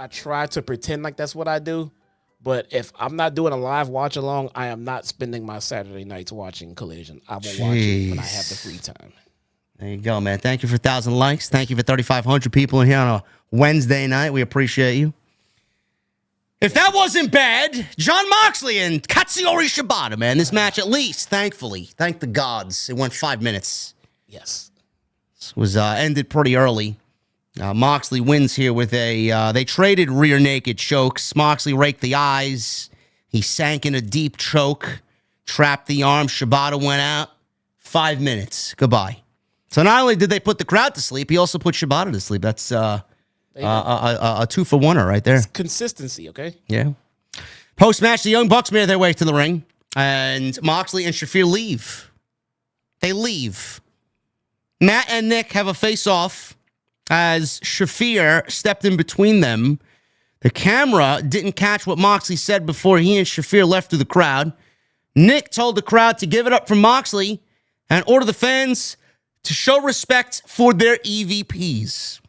I try to pretend like that's what I do. But if I'm not doing a live watch along, I am not spending my Saturday nights watching Collision. I will watch it when I have the free time. There you go, man. Thank you for 1,000 likes. Thank you for 3,500 people in here on a Wednesday night. We appreciate you. If that wasn't bad, Jon Moxley and Katsuyori Shibata, man. This match, at least, thankfully, thank the gods, it went 5 minutes. Yes. This was ended pretty early. Moxley wins here with they traded rear naked chokes. Moxley raked the eyes. He sank in a deep choke, trapped the arm. Shibata went out. 5 minutes. Goodbye. So not only did they put the crowd to sleep, he also put Shibata to sleep. That's a 2-for-1er right there. It's consistency, okay? Yeah. Post-match, the Young Bucks made their way to the ring, and Moxley and Shafir leave. They leave. Matt and Nick have a face-off as Shafir stepped in between them. The camera didn't catch what Moxley said before he and Shafir left through the crowd. Nick told the crowd to give it up for Moxley and order the fans to show respect for their EVPs.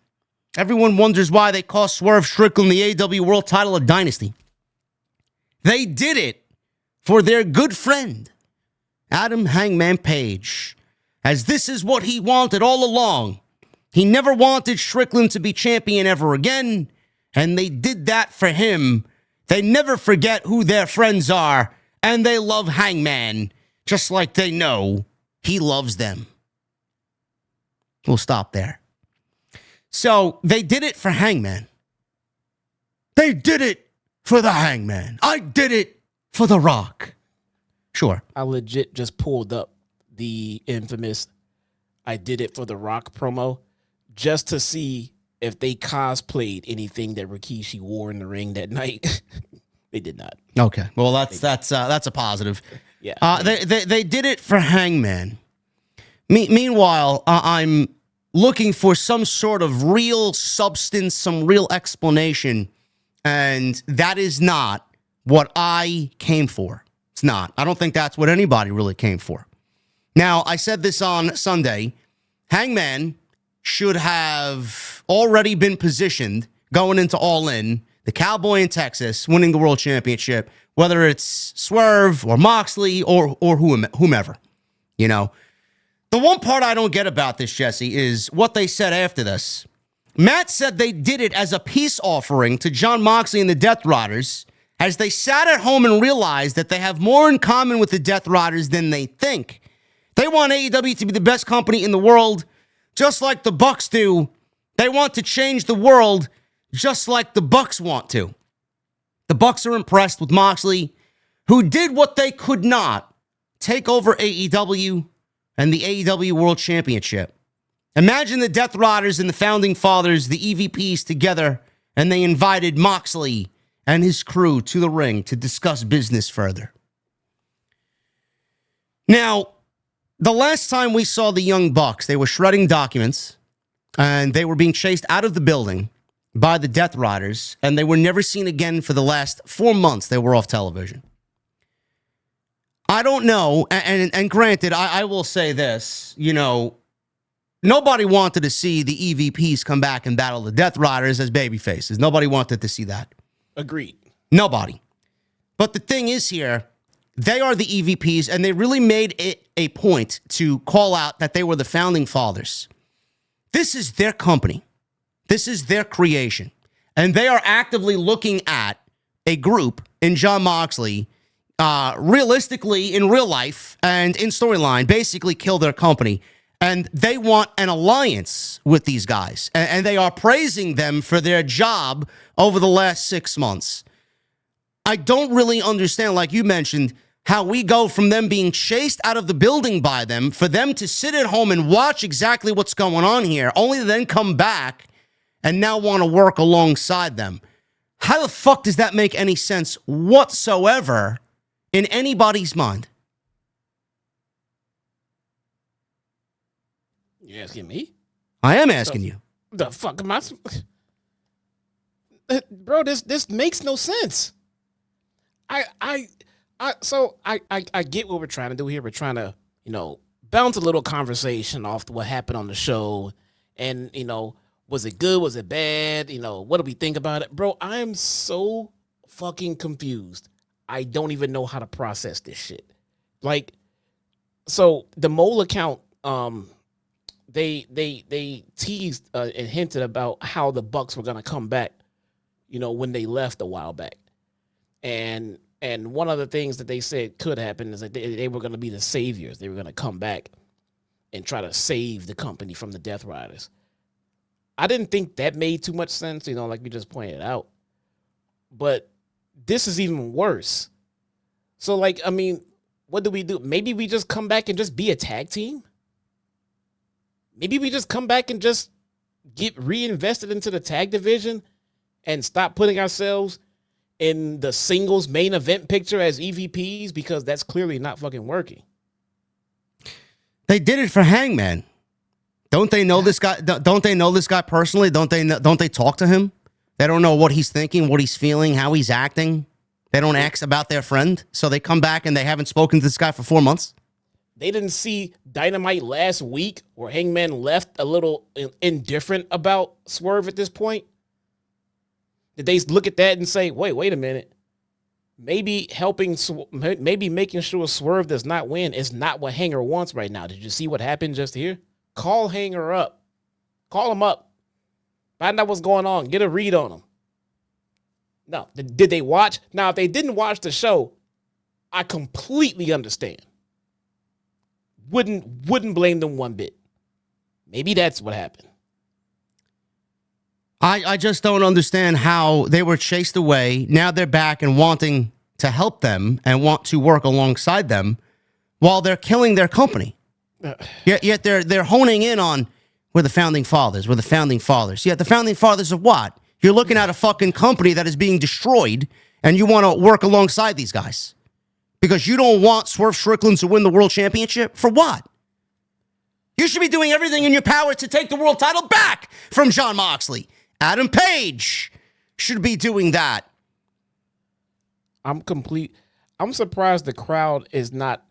Everyone wonders why they cost Swerve Strickland the AEW World title of Dynasty. They did it for their good friend, Adam Hangman Page, as this is what he wanted all along. He never wanted Strickland to be champion ever again, and they did that for him. They never forget who their friends are, and they love Hangman, just like they know he loves them. We'll stop there. So they did it for Hangman. They did it for the Hangman. I did it for The Rock. Sure. I legit just pulled up the infamous I did it for The Rock promo just to see if they cosplayed anything that Rikishi wore in the ring that night. They did not. Okay. Well, that's a positive. Yeah. They did it for Hangman. Meanwhile, I'm looking for some sort of real substance, some real explanation, and that is not what I came for. It's not. I don't think that's what anybody really came for. Now, I said this on Sunday. Hangman should have already been positioned going into All In, the Cowboy in Texas, winning the World Championship, whether it's Swerve or Moxley or whomever, you know. The one part I don't get about this, Jesse, is what they said after this. Matt said they did it as a peace offering to Jon Moxley and the Death Riders as they sat at home and realized that they have more in common with the Death Riders than they think. They want AEW to be the best company in the world, just like the Bucks do. They want to change the world just like the Bucks want to. The Bucks are impressed with Moxley, who did what they could not, take over AEW and the AEW World Championship. Imagine the Death Riders and the Founding Fathers, the EVPs, together, and they invited Moxley and his crew to the ring to discuss business further. Now, the last time we saw the Young Bucks, they were shredding documents, and they were being chased out of the building by the Death Riders, and they were never seen again for the last 4 months. They were off television. I don't know, and granted, I will say this, you know, nobody wanted to see the EVPs come back and battle the Death Riders as babyfaces. Nobody wanted to see that. Agreed. Nobody. But the thing is here, they are the EVPs, and they really made it a point to call out that they were the Founding Fathers. This is their company. This is their creation. And they are actively looking at a group in Jon Moxley, realistically, in real life and in storyline, basically kill their company. And they want an alliance with these guys. And they are praising them for their job over the last 6 months. I don't really understand, like you mentioned, how we go from them being chased out of the building by them, for them to sit at home and watch exactly what's going on here, only to then come back and now want to work alongside them. How the fuck does that make any sense whatsoever in anybody's mind? You asking me? I am asking you. The fuck am I? Bro, this makes no sense. I get what we're trying to do here. We're trying to, bounce a little conversation off what happened on the show, and Was it good? Was it bad? You know, what do we think about it? Bro, I am so fucking confused. I don't even know how to process this shit. Like, so the mole account, they teased and hinted about how the Bucks were gonna come back, you know, when they left a while back. And one of the things that they said could happen is that they were gonna be the saviors. They were gonna come back and try to save the company from the Death Riders. I didn't think that made too much sense, you know, like we just pointed out. But this is even worse. So, like, I mean, what do we do? Maybe we just come back and just be a tag team? Maybe we just come back and just get reinvested into the tag division and stop putting ourselves in the singles main event picture as EVPs, because that's clearly not fucking working. They did it for Hangman. Don't they know this guy? Don't they know this guy personally? Don't they talk to him? They don't know what he's thinking, what he's feeling, how he's acting. They don't ask about their friend. So they come back and they haven't spoken to this guy for 4 months. They didn't see Dynamite last week where Hangman left a little indifferent about Swerve at this point. Did they look at that and say, wait a minute. Maybe making sure Swerve does not win is not what Hanger wants right now. Did you see what happened just here? Call Hanger up. Call him up. Find out what's going on. Get a read on him. No. Did they watch? Now, if they didn't watch the show, I completely understand. Wouldn't blame them one bit. Maybe that's what happened. I just don't understand how they were chased away. Now they're back and wanting to help them and want to work alongside them while they're killing their company. Yet they're honing in on, we're the founding fathers. We're the founding fathers. Yet the founding fathers of what? You're looking at a fucking company that is being destroyed and you want to work alongside these guys because you don't want Swerve Strickland to win the world championship? For what? You should be doing everything in your power to take the world title back from Jon Moxley. Adam Page should be doing that. I'm surprised the crowd is not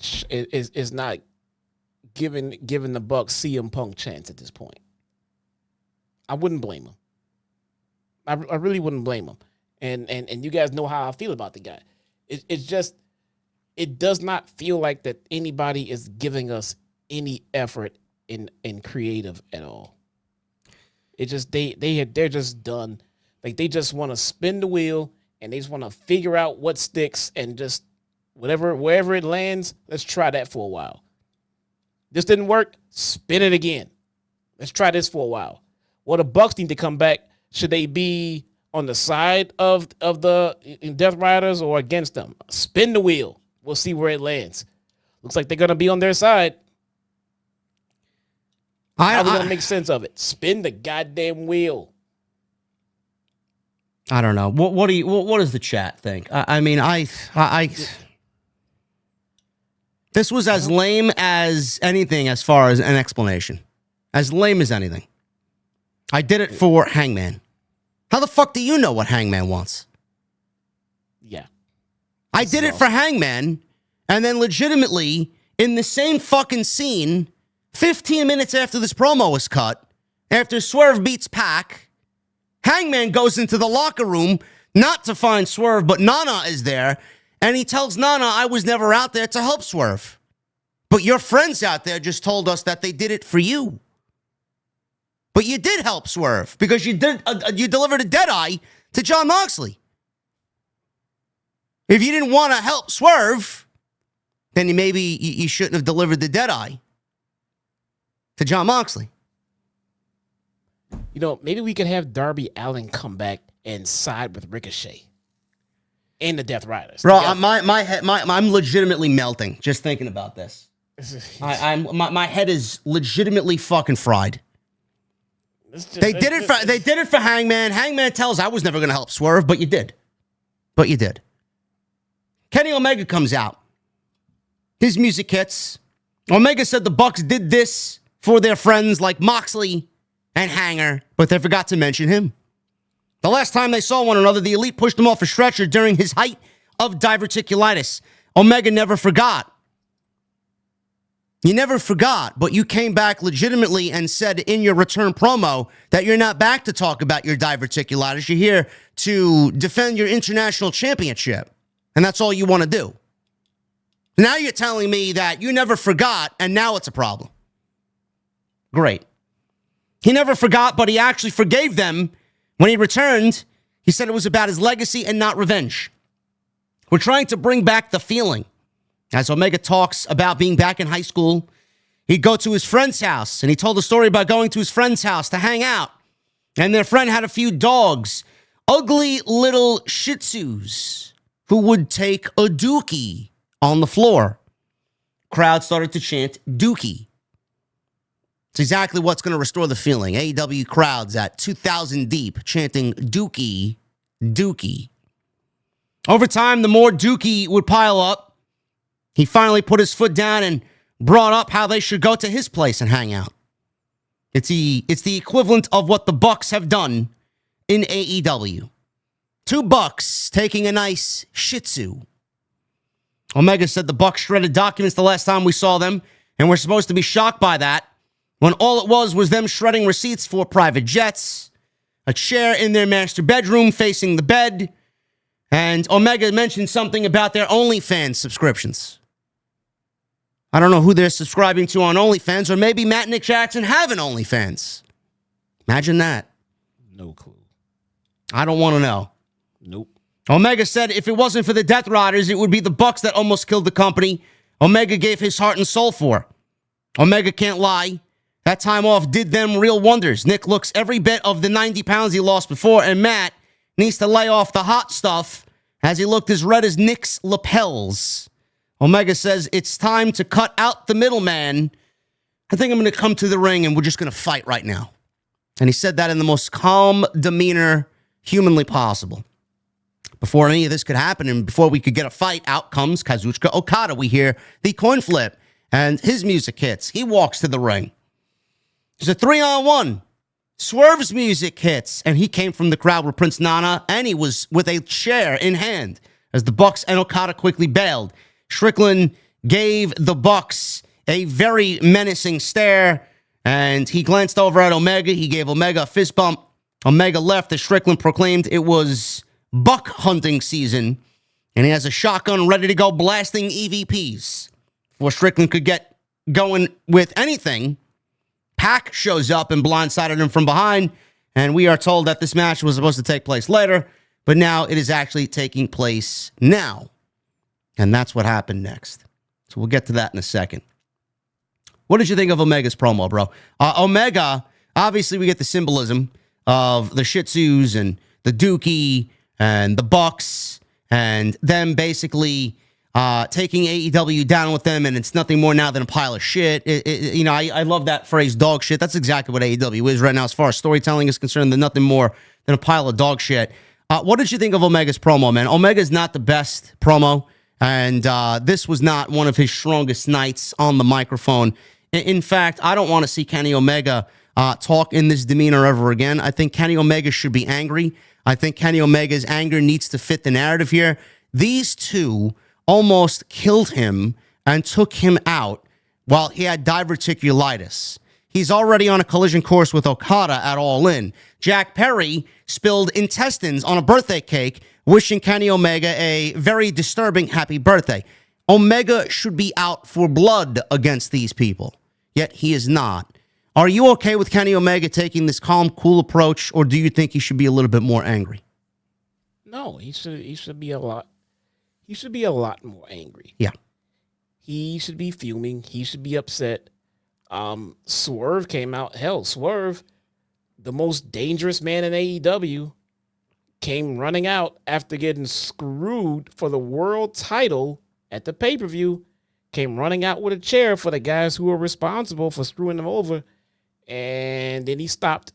giving the Bucks CM Punk chance at this point. I wouldn't blame him. I really wouldn't blame him. And you guys know how I feel about the guy. It's just, it does not feel like that anybody is giving us any effort in creative at all. It just they're just done. Like they just want to spin the wheel and they just want to figure out what sticks and just wherever it lands, let's try that for a while. This didn't work, spin it again. Let's try this for a while. Well, the Bucks need to come back. Should they be on the side of the Death Riders or against them? Spin the wheel. We'll see where it lands. Looks like they're gonna be on their side. How are we gonna make sense of it? Spin the goddamn wheel. I don't know. What does the chat think? I mean, this was as lame as anything as far as an explanation. As lame as anything. I did it for Hangman. How the fuck do you know what Hangman wants? Yeah. I did it for Hangman, and then legitimately, in the same fucking scene, 15 minutes after this promo was cut, after Swerve beats Pac, Hangman goes into the locker room, not to find Swerve, but Nana is there, and he tells Nana, I was never out there to help Swerve. But your friends out there just told us that they did it for you. But you did help Swerve, because you delivered a deadeye to Jon Moxley. If you didn't want to help Swerve, then maybe you shouldn't have delivered the deadeye to Jon Moxley. You know, maybe we could have Darby Allin come back and side with Ricochet and the Death Riders. Bro, my head, I'm legitimately melting just thinking about this. My head is legitimately fucking fried. They did it for Hangman. Hangman tells I was never going to help Swerve, but you did. Kenny Omega comes out. His music hits. Omega said the Bucks did this for their friends like Moxley and Hanger, but they forgot to mention him. The last time they saw one another, the Elite pushed him off a stretcher during his height of diverticulitis. Omega never forgot. You never forgot, but you came back legitimately and said in your return promo that you're not back to talk about your diverticulitis. You're here to defend your international championship. And that's all you want to do. Now you're telling me that you never forgot, and now it's a problem. Great. He never forgot, but he actually forgave them when he returned. He said it was about his legacy and not revenge. We're trying to bring back the feeling. As Omega talks about being back in high school, he'd go to his friend's house, and he told a story about going to his friend's house to hang out. And their friend had a few dogs, ugly little Shih Tzus, who would take a dookie on the floor. Crowd started to chant dookie. It's exactly what's going to restore the feeling. AEW crowds at 2,000 deep chanting dookie, dookie. Over time, the more dookie would pile up. He finally put his foot down and brought up how they should go to his place and hang out. It's the equivalent of what the Bucks have done in AEW. 2 Bucks taking a nice Shih Tzu. Omega said the Bucks shredded documents the last time we saw them, and we're supposed to be shocked by that, when all it was them shredding receipts for private jets, a chair in their master bedroom facing the bed, and Omega mentioned something about their OnlyFans subscriptions. I don't know who they're subscribing to on OnlyFans, or maybe Matt and Nick Jackson have an OnlyFans. Imagine that. No clue. I don't want to know. Nope. Omega said if it wasn't for the Death Riders, it would be the Bucks that almost killed the company Omega gave his heart and soul for. Omega can't lie. That time off did them real wonders. Nick looks every bit of the 90 pounds he lost before, and Matt needs to lay off the hot stuff as he looked as red as Nick's lapels. Omega says it's time to cut out the middleman. I think I'm going to come to the ring and we're just going to fight right now. And he said that in the most calm demeanor humanly possible. Before any of this could happen and before we could get a fight, out comes Kazuchika Okada. We hear the coin flip and his music hits. He walks to the ring. It's a 3-on-1. Swerve's music hits, and he came from the crowd with Prince Nana, and he was with a chair in hand as the Bucks and Okada quickly bailed. Strickland gave the Bucks a very menacing stare, and he glanced over at Omega. He gave Omega a fist bump. Omega left as Strickland proclaimed it was buck hunting season, and he has a shotgun ready to go blasting EVPs. Before Strickland could get going with anything, Pac shows up and blindsided him from behind, and we are told that this match was supposed to take place later, but now it is actually taking place now. And that's what happened next. So we'll get to that in a second. What did you think of Omega's promo, bro? Omega, obviously we get the symbolism of the Shih Tzus and the Dookie and the Bucks and them basically taking AEW down with them, and it's nothing more now than a pile of shit. I love that phrase, dog shit. That's exactly what AEW is right now as far as storytelling is concerned. They're nothing more than a pile of dog shit. What did you think of Omega's promo, man? Omega's not the best promo, and this was not one of his strongest nights on the microphone. In fact, I don't want to see Kenny Omega talk in this demeanor ever again. I think Kenny Omega should be angry. I think Kenny Omega's anger needs to fit the narrative here. These two almost killed him and took him out while he had diverticulitis. He's already on a collision course with Okada at All In. Jack Perry spilled intestines on a birthday cake, wishing Kenny Omega a very disturbing happy birthday. Omega should be out for blood against these people, yet he is not. Are you okay with Kenny Omega taking this calm, cool approach, or do you think he should be a little bit more angry? No, he should be a lot. He should be a lot more angry. Yeah. He should be fuming. He should be upset. Swerve came out. Hell, Swerve, the most dangerous man in AEW, came running out after getting screwed for the world title at the pay-per-view, came running out with a chair for the guys who were responsible for screwing him over, and then he stopped.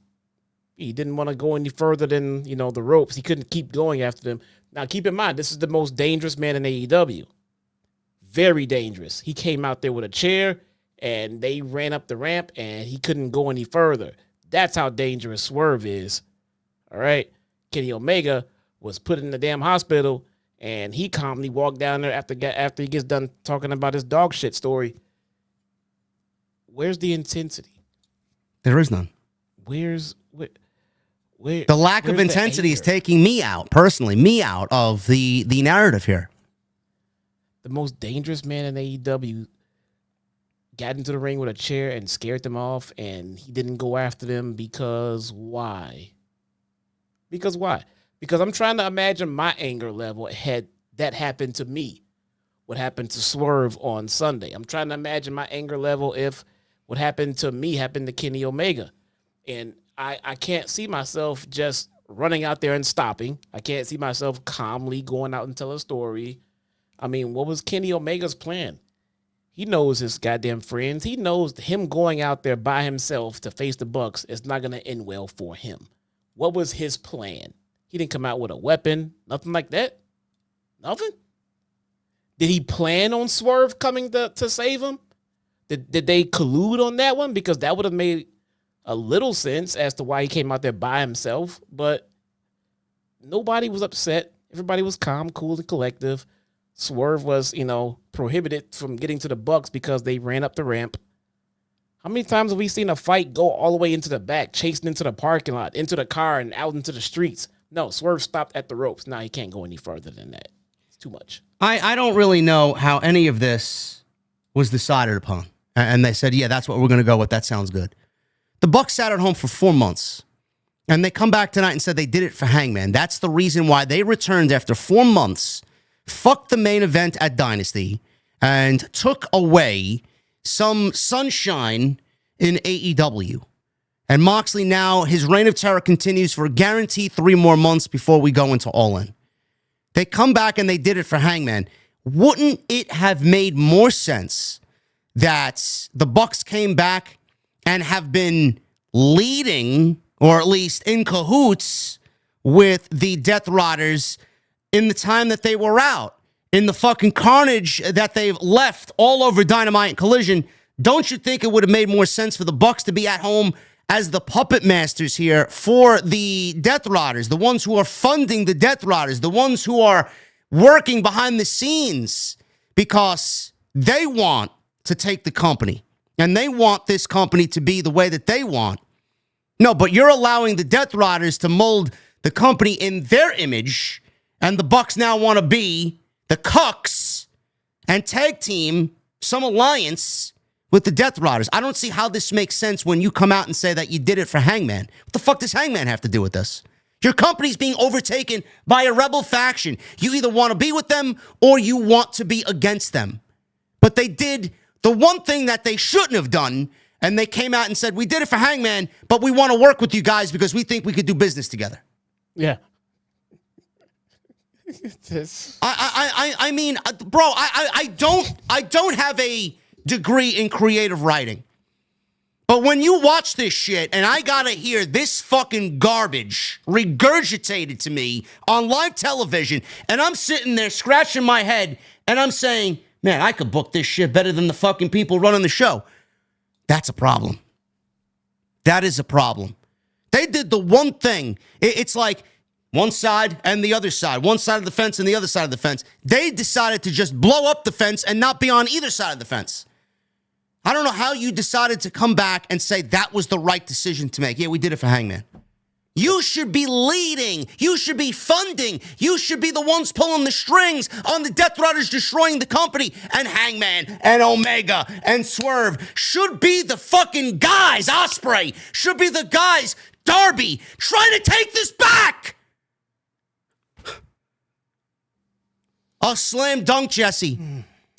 He didn't want to go any further than, the ropes. He couldn't keep going after them. Now, keep in mind, this is the most dangerous man in AEW. Very dangerous. He came out there with a chair, and they ran up the ramp, and he couldn't go any further. That's how dangerous Swerve is. All right? Kenny Omega was put in the damn hospital, and he calmly walked down there after he gets done talking about his dog shit story. where's the intensity? There is none. Where The lack of intensity is taking me out, personally, of the narrative here. The most dangerous man in AEW got into the ring with a chair and scared them off, and he didn't go after them because why? Because why? Because I'm trying to imagine my anger level had that happened to me. What happened to Swerve on Sunday? I'm trying to imagine my anger level if what happened to me happened to Kenny Omega. And I can't see myself just running out there and stopping. I can't see myself calmly going out and tell a story. I mean, what was Kenny Omega's plan? He knows his goddamn friends. He knows him going out there by himself to face the Bucks is not going to end well for him. What was his plan? He didn't come out with a weapon, nothing like that. Nothing. Did he plan on Swerve coming to save him? Did they collude on that one? Because that would have made a little sense as to why he came out there by himself. But nobody was upset. Everybody was calm, cool, and collective. Swerve was, prohibited from getting to the Bucks because they ran up the ramp. How many times have we seen a fight go all the way into the back, chasing into the parking lot, into the car, and out into the streets? No, Swerve stopped at the ropes. Now he can't go any further than that. It's too much. I don't really know how any of this was decided upon. And they said, yeah, that's what we're going to go with. That sounds good. The Bucks sat at home for 4 months. And they come back tonight and said they did it for Hangman. That's the reason why they returned after 4 months, fucked the main event at Dynasty, and took away some sunshine in AEW. And Moxley now, his reign of terror continues for a guaranteed 3 more months before we go into All In. They come back and they did it for Hangman. Wouldn't it have made more sense that the Bucks came back and have been leading, or at least in cahoots, with the Death Riders in the time that they were out, in the fucking carnage that they've left all over Dynamite and Collision? Don't you think it would have made more sense for the Bucks to be at home as the puppet masters here for the Death Riders, the ones who are funding the Death Riders, the ones who are working behind the scenes because they want to take the company and they want this company to be the way that they want? No, but you're allowing the Death Riders to mold the company in their image, and the Bucks now want to be the cucks and tag team some alliance with the Death Riders. I don't see how this makes sense when you come out and say that you did it for Hangman. What the fuck does Hangman have to do with this? Your company's being overtaken by a rebel faction. You either want to be with them or you want to be against them. But they did the one thing that they shouldn't have done, and they came out and said, we did it for Hangman, but we want to work with you guys because we think we could do business together. Yeah. I mean, bro, I don't have a degree in creative writing. But when you watch this shit and I gotta hear this fucking garbage regurgitated to me on live television, and I'm sitting there scratching my head and I'm saying, man, I could book this shit better than the fucking people running the show. That's a problem. That is a problem. They did the one thing. It's like one side and the other side, one side of the fence and the other side of the fence. They decided to just blow up the fence and not be on either side of the fence. I don't know how you decided to come back and say that was the right decision to make. Yeah, we did it for Hangman. You should be leading. You should be funding. You should be the ones pulling the strings on the Death Riders destroying the company. And Hangman and Omega and Swerve should be the fucking guys. Ospreay should be the guys. Darby trying to take this back. A slam dunk, Jesse.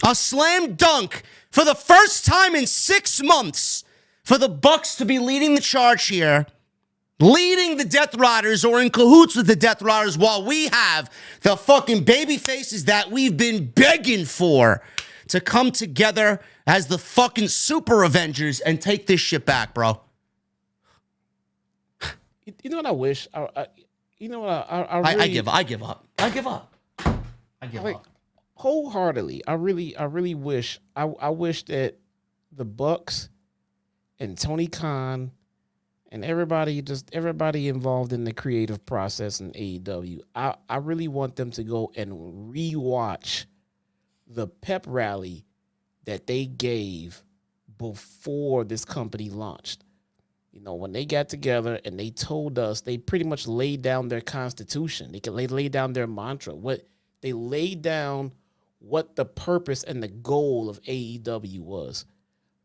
A slam dunk for the first time in 6 months for the Bucks to be leading the charge here, leading the Death Riders or in cahoots with the Death Riders, while we have the fucking baby faces that we've been begging for to come together as the fucking Super Avengers and take this shit back, bro. You know what I wish? I give up. Wholeheartedly, I really wish I wish that the Bucks and Tony Khan and everybody involved in the creative process in AEW, I really want them to go and rewatch the pep rally that they gave before this company launched. You know, when they got together and they told us, they pretty much laid down their constitution. They could lay down their mantra. They laid down what the purpose and the goal of AEW was.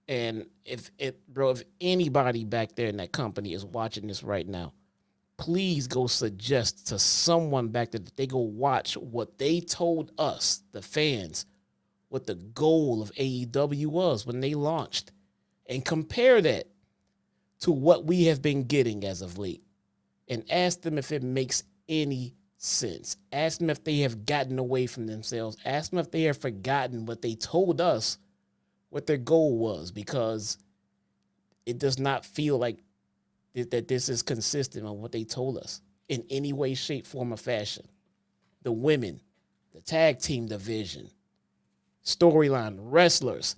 And if anybody back there in that company is watching this right now, please go suggest to someone back there that they go watch what they told us, the fans, what the goal of AEW was when they launched, and compare that to what we have been getting as of late, and ask them if it makes any sense. Ask them if they have gotten away from themselves. Ask them if they have forgotten what they told us, what their goal was, because it does not feel like that this is consistent on what they told us in any way, shape, form, or fashion. The women, the tag team division, storyline, wrestlers,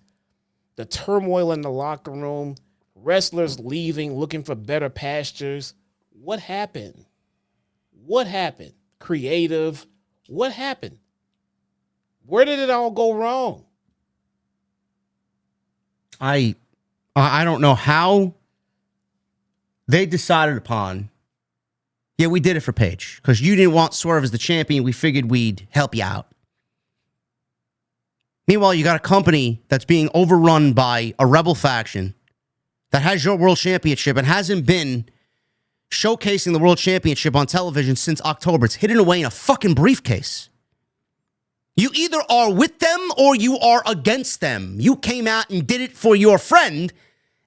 the turmoil in the locker room, wrestlers leaving, looking for better pastures. What happened? What happened? Creative. What happened? Where did it all go wrong? I don't know how they decided upon. Yeah, we did it for Page because you didn't want Swerve as the champion. We figured we'd help you out. Meanwhile, you got a company that's being overrun by a rebel faction that has your world championship and hasn't been showcasing the world championship on television since October. It's hidden away in a fucking briefcase. You either are with them or you are against them. You came out and did it for your friend,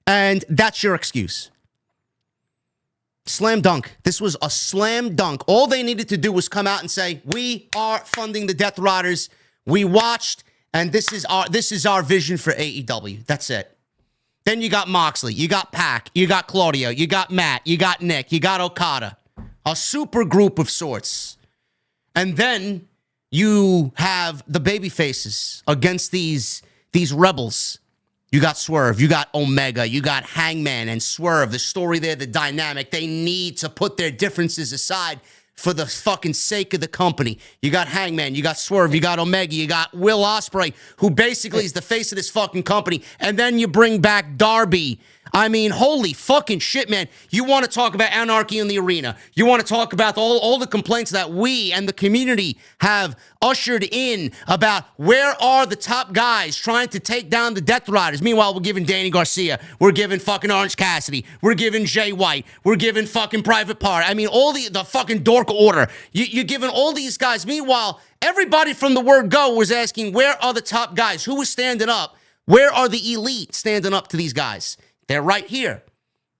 and that's your excuse. Slam dunk. This was a slam dunk. All they needed to do was come out and say, we are funding the Death Riders. We watched, and this is our vision for AEW. That's it. Then you got Moxley, you got Pac, you got Claudio, you got Matt, you got Nick, you got Okada. A super group of sorts. And then you have the baby faces against these rebels. You got Swerve, you got Omega, you got Hangman and Swerve. The story there, the dynamic. They need to put their differences aside for the fucking sake of the company. You got Hangman, you got Swerve, you got Omega, you got Will Ospreay, who basically is the face of this fucking company. And then you bring back Darby. I mean, holy fucking shit, man. You want to talk about anarchy in the arena. You want to talk about all the complaints that we and the community have ushered in about where are the top guys trying to take down the Death Riders. Meanwhile, we're giving Danny Garcia. We're giving fucking Orange Cassidy. We're giving Jay White. We're giving fucking Private Party. I mean, all the fucking Dork Order. You're giving all these guys. Meanwhile, everybody from the word go was asking, where are the top guys? Who was standing up? Where are the elite standing up to these guys? They're right here.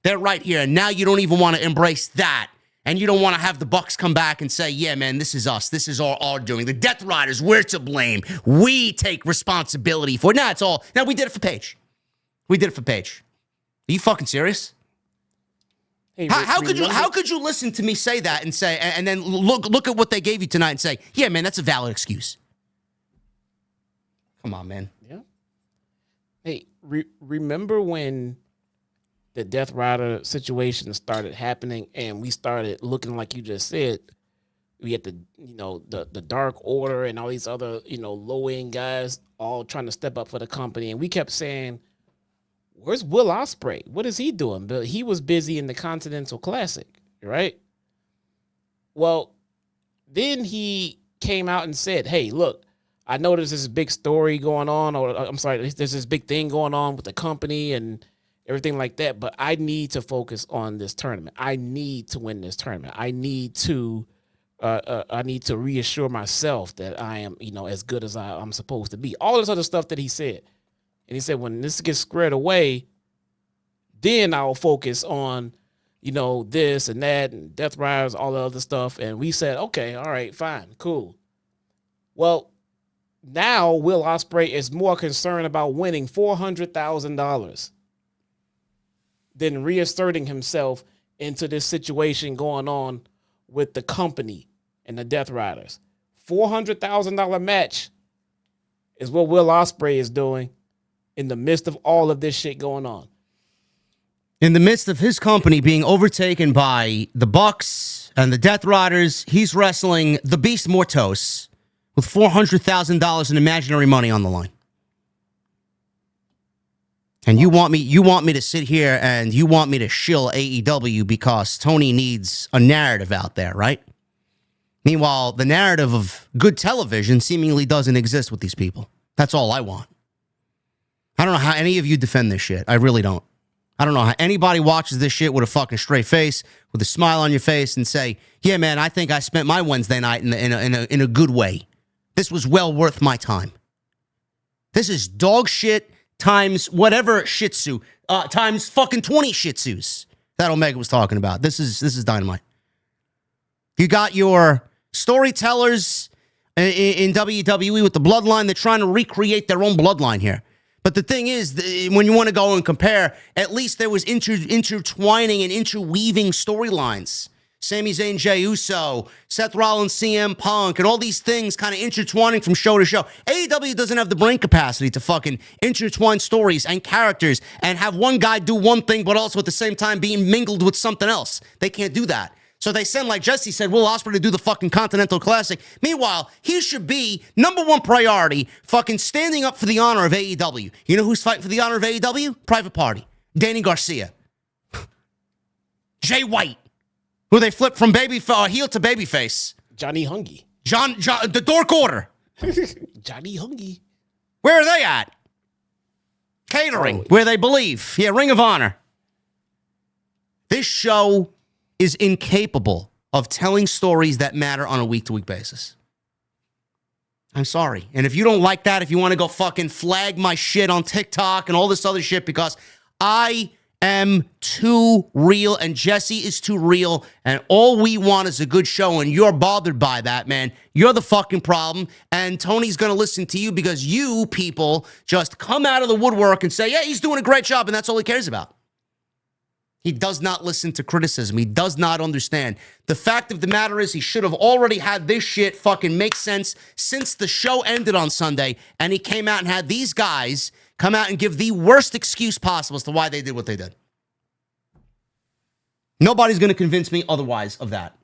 They're right here. And now you don't even want to embrace that. And you don't want to have the Bucks come back and say, yeah, man, this is us. This is our doing. The Death Riders, we're to blame. We take responsibility for it. Nah, it's all. Now, we did it for Page. We did it for Page. Are you fucking serious? Hey, how could you listen to me say that and say, and then look at what they gave you tonight and say, yeah, man, that's a valid excuse. Come on, man. Yeah. Hey, remember when the Death Rider situation started happening and we started looking like you just said, we had the Dark Order and all these other, low-end guys all trying to step up for the company. And we kept saying, where's Will Ospreay? What is he doing? But he was busy in the Continental Classic, right? Well, then he came out and said, hey, look, I know there's this big story going on, or I'm sorry, there's this big thing going on with the company and everything like that, but I need to focus on this tournament. I need to win this tournament. I need to reassure myself that I am, as good as I'm supposed to be. All this other stuff that he said. And he said, when this gets squared away, then I'll focus on, this and that and Death Riders, all the other stuff. And we said, okay, all right, fine, cool. Well, now Will Ospreay is more concerned about winning $400,000 than reasserting himself into this situation going on with the company and the Death Riders. $400,000 match is what Will Ospreay is doing in the midst of all of this shit going on. In the midst of his company being overtaken by the Bucks and the Death Riders, he's wrestling the Beast Mortos with $400,000 in imaginary money on the line. And you want me to sit here and you want me to shill AEW because Tony needs a narrative out there, right? Meanwhile, the narrative of good television seemingly doesn't exist with these people. That's all I want. I don't know how any of you defend this shit. I really don't. I don't know how anybody watches this shit with a fucking straight face, with a smile on your face, and say, "Yeah, man, I think I spent my Wednesday night in a good way. This was well worth my time." This is dog shit times whatever Shih Tzu, times fucking 20 Shih Tzus that Omega was talking about. This is Dynamite. You got your storytellers in WWE with the bloodline. They're trying to recreate their own bloodline here. But the thing is, when you want to go and compare, at least there was intertwining and interweaving storylines. Sami Zayn, Jey Uso, Seth Rollins, CM Punk, and all these things kind of intertwining from show to show. AEW doesn't have the brain capacity to fucking intertwine stories and characters and have one guy do one thing, but also at the same time being mingled with something else. They can't do that. So they send, like Jesse said, Will Ospreay to do the fucking Continental Classic. Meanwhile, he should be number one priority, fucking standing up for the honor of AEW. You know who's fighting for the honor of AEW? Private Party. Danny Garcia. Jay White, who they flipped from heel to babyface. Johnny Hungy. John, the Dork Order. Johnny Hungy. Where are they at? Catering, where they believe. Yeah, Ring of Honor. This show is incapable of telling stories that matter on a week-to-week basis. I'm sorry. And if you don't like that, if you want to go fucking flag my shit on TikTok and all this other shit, because I am too real and Jesse is too real and all we want is a good show and you're bothered by that, man. You're the fucking problem. And Tony's going to listen to you because you people just come out of the woodwork and say, yeah, he's doing a great job and that's all he cares about. He does not listen to criticism. He does not understand. The fact of the matter is he should have already had this shit fucking make sense since the show ended on Sunday, and he came out and had these guys come out and give the worst excuse possible as to why they did what they did. Nobody's going to convince me otherwise of that.